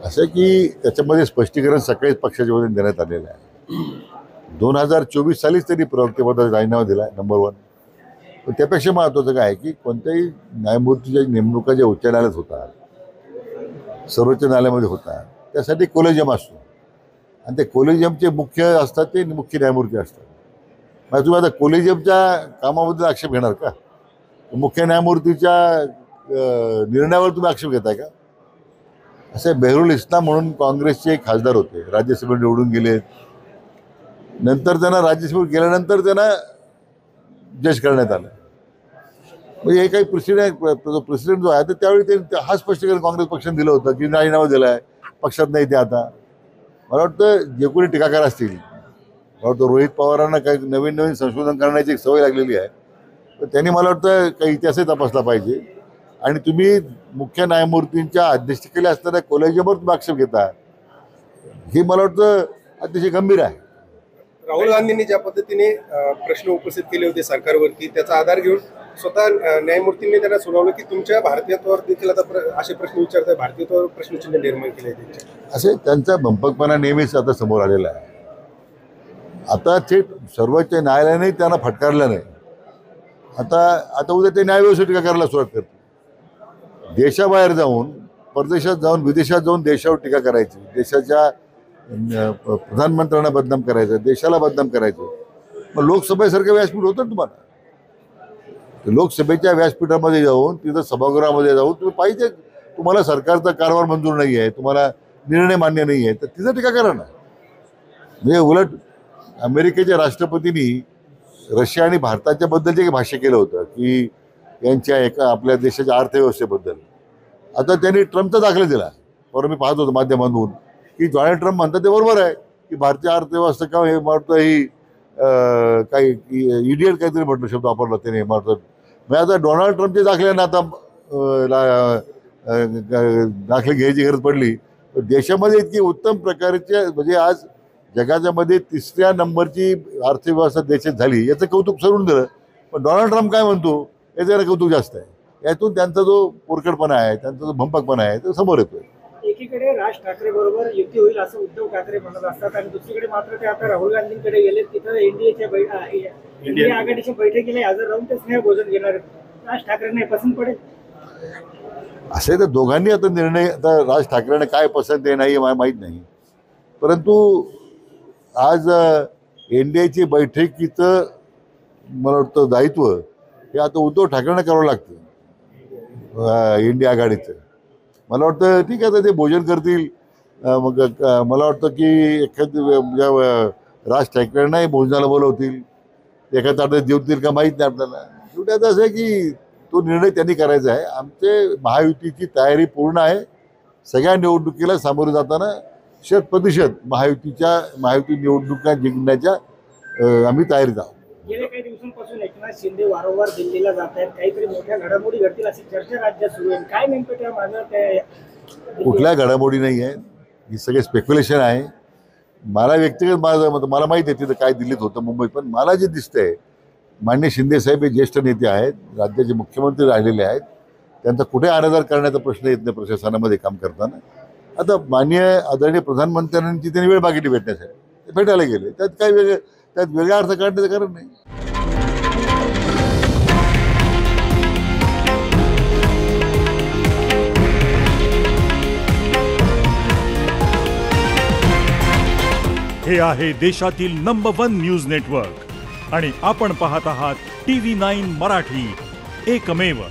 असं की त्याच्यामध्ये स्पष्टीकरण सकाळीच पक्षाच्या वतीने देण्यात आलेलं आहे। 2024 सालीच त्यांनी प्रवक्तेपदाचा राजीनामा दिला नंबर 1। पण त्यापेक्षा महत्त्वाचं काय आहे की कोणत्याही न्यायमूर्तीच्या नेमणुका ज्या उच्च न्यायालयात होतात, सर्वोच्च न्यायालयामध्ये होतात, त्यासाठी कोलेजियम असतो आणि ते कोलेजियमचे मुख्य असतात ते मुख्य न्यायमूर्ती असतात। मग तुम्ही आता कोलेजियमच्या कामाबद्दल आक्षेप घेणार का? मुख्य न्यायमूर्तीच्या निर्णयावर तुम्ही आक्षेप घेताय का? असे बेहरुल इस्लाम म्हणून काँग्रेसचे खासदार होते, राज्यसभेत निवडून गेले, नंतर त्यांना राज्यसभेत गेल्यानंतर त्यांना जज करण्यात आलं। म्हणजे हे काही प्रेसिडेंट जो आहे तर त्यावेळी ते हा स्पष्टीकरण काँग्रेस पक्षाने दिलं होतं की राजीनामा दिला आहे, पक्षात नाही ते आता। मला वाटतं जे कोणी टीकाकार असतील, मला वाटतं रोहित पवारांना काही नवीन नवीन संशोधन करण्याची एक सवय लागलेली आहे, तर त्यांनी मला वाटतं काही इतिहासही तपासला पाहिजे। आणि तुम्ही मुख्य न्यायमूर्तींच्या अध्यक्षतेखाली असणाऱ्या कोलेजियमवर तुम्ही आक्षेप घेता, हे मला वाटतं अतिशय गंभीर आहे। राहुल गांधींनी ज्या पद्धतीने प्रश्न उपस्थित केले होते सरकारवरती, त्याचा आधार घेऊन स्वतः न्यायमूर्तींनी त्यांना सुनावलं की तुमच्या भारतीयत्वावर देखील आता असे प्रश्न विचारताय, भारतीयत्वावर प्रश्नचिन्ह निर्माण केले त्यांचे। असे त्यांचा भंपकपणा नेहमीच आता समोर आलेला आहे। आता थेट सर्वोच्च न्यायालयाने त्यांना फटकारलं नाही, आता उद्या ते न्यायव्यवस्थेत टीका करायला सुरुवात करते। देशाबाहेर जाऊन, परदेशात जाऊन, विदेशात जाऊन देशावर टीका करायची, देशाच्या प्रधानमंत्र्यांना बदनाम करायचं, देशाला बदनाम करायचं। मग लोकसभेसारखं व्यासपीठ होतं ना तुम्हाला, लोकसभेच्या व्यासपीठामध्ये जाऊन, तिथं सभागृहामध्ये जाऊन तुम्ही पाहिजे, तुम्हाला सरकारचा कारभार मंजूर नाही आहे, तुम्हाला निर्णय मान्य नाही आहे, तर तिथं टीका करा ना। म्हणजे उलट अमेरिकेच्या राष्ट्रपतींनी रशिया आणि भारताच्या बद्दल जे भाष्य केलं होतं की यांच्या एका आपल्या देशाच्या अर्थव्यवस्थेबद्दल, आता त्यांनी ट्रम्पचा दाखला दिला। बरं, मी पाहत होतो माध्यमातून की डोनाल्ड ट्रम्प म्हणतात ते बरोबर आहे की भारतीय अर्थव्यवस्था का हे म्हणतं ही काही इडियट काहीतरी म्हटलं शब्द वापरला त्याने म्हणतात। मग आता डोनाल्ड ट्रम्पचे दाखल्यानं आता दाखले घ्यायची गरज पडली, तर देशामध्ये इतकी उत्तम प्रकारचे म्हणजे आज जगाच्या मध्ये 3ऱ्या नंबरची अर्थव्यवस्था देशात झाली, याचं कौतुक सरून दिलं। पण डोनाल्ड ट्रम्प काय म्हणतो याचं कौतुक जास्त आहे। यातून त्यांचा जो पोरकटपणा आहे, त्यांचा जो भंपकपणा आहे तो समोर येतोय। एकीकडे राज ठाकरे बरोबर युती होईल असं उद्धव ठाकरे म्हणत असतात आणि दुसरीकडे मात्र ते आता राहुल गांधींकडे गेले, तिथं इंडिया आघाडीच्या बैठकीला हजर राहून ते स्नेहभोजन घेणार आहेत। राज ठाकरेंना पसंत पडेल असे तर दोघांनी आता निर्णय, आता राज ठाकरेंना काय पसंत आहे नाही मला माहीत नाही, परंतु आज एनडीएची बैठकीचं मला वाटतं दायित्व हे आता उद्धव ठाकरेंना करावं लागतं इंडिया आघाडीचं। मला वाटतं ठीक आहे, आता ते भोजन करतील। मग मला वाटतं की राज ठाकरेंनाही भोजनाला बोलवतील, एका ताटात जेवतील का माहीत नाही आपल्याला। शेवटी आता असं आहे की तो निर्णय त्यांनी करायचा आहे। आमचे महायुतीची तयारी पूर्ण आहे। सगळ्या निवडणुकीला सामोरे जाताना 100% महायुती निवडणुका जिंकण्याच्या आम्ही तयारीत आहोत। गेल्या काही दिवसांपासून एकनाथ शिंदे वारंवार दिल्लीला जात आहेत, काहीतरी मोठ्या घडामोडी घडतील अशी चर्चा राज्यात सुरू आहे। काय नेमकं त्या माझं कुठल्या घडामोडी नाही आहे, ही सगळे स्पेक्युलेशन आहे। मला व्यक्तिगत मला माहिती आहे तिथं काय दिल्लीत होतं मुंबईत, पण मला जे दिसतंय माननीय शिंदे साहेब हे ज्येष्ठ नेते आहेत, राज्याचे मुख्यमंत्री राहिलेले आहेत, त्यांचा कुठे अनादर करण्याचा प्रश्न येत नाही प्रशासनामध्ये काम करताना। आता माननीय आदरणीय प्रधानमंत्र्यांची त्यांनी वेळ मागितली भेटण्यासाठी, ते भेटायला गेले, त्यात वेगळा अर्थ काढण्याचं कारण नाही। हे आहे देशातील नंबर 1 न्यूज नेटवर्क आणि आपण पाहत आहात TV9 मराठी, एकमेव।